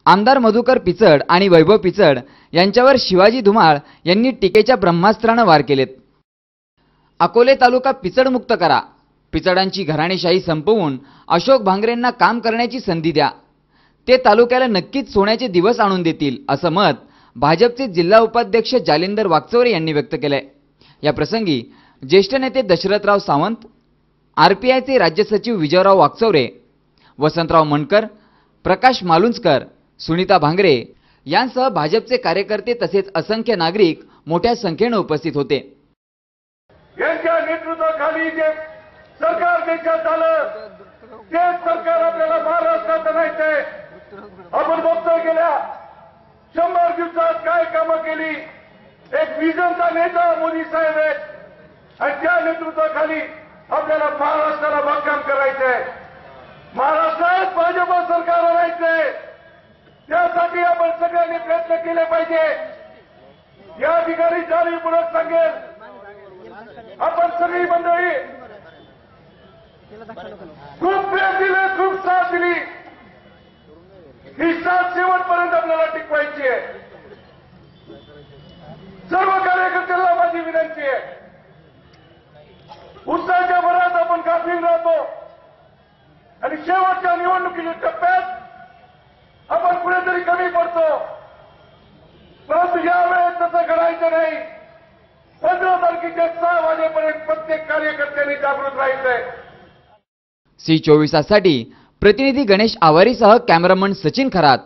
आमदार मधुकर पिचड आणि वैभव पिचड यांच्यावर शिवाजी धुमाळ यांनी टीकेच्या ब्रह्मास्त्राने वार केलेत। अकोले तालुका पिचडमुक्त करा, पिचडांची घराणेशाही संपवून अशोक भांगरेंना काम करण्याची संधी द्या, ते तालुक्याला नक्कीच सोन्याचे दिवस आणून देतील असं मत भाजपचे जिल्हा उपाध्यक्ष जालिंदर वाकचौरे यांनी व्यक्त केले। या प्रसंगी ज्येष्ठ नेते दशरथराव सावंत, आरपीआयचे राज्य सचिव विजयराव वाकचौरे, वसंतराव मनकर, प्रकाश मालुंजकर, सुनीता भांगरे यांसह भाजपचे कार्यकर्ते तसेच असंख्य नागरिक मोठ्या संख्येने उपस्थित होते। यांच्या नेतृत्वाखाली जे सरकार देशात आलं ते सरकार आपल्याला महाराष्ट्रात आणायचंय। आपण बघतोय गेल्या 100 दिवसात काय कामं केली। एक विजनचा नेता मोदी साहेब आहेत आणि त्या नेतृत्वाखाली आपल्याला महाराष्ट्राला बागकाम करायचंय। महाराष्ट्रात भाजप सरकार आणायचंय, त्यासाठी आपण सगळ्यांनी प्रयत्न केले पाहिजे। या ठिकाणी जाणीवपूर्वक सांगेल, आपण सगळी मंडळी खूप प्रेम दिले, खूप साथ दिली, ही साथ शेवटपर्यंत आपल्याला टिकवायची आहे। सर्व कार्यकर्त्यांना माझी विनंती आहे, उत्साहाच्या भरात आपण गाफील राहतो आणि शेवटच्या निवडणुकीच्या टप्प्यात आपण कुठेतरी कमी पडतो, परंतु यावेळेस तसं घडायचं नाही। 15 तारखेच्या 6 वाजेपर्यंत प्रत्येक कार्यकर्त्यांनी जागृत राहायचंय। C24 साठी प्रतिनिधी गणेश आवारीसह कॅमेरामन सचिन खरात।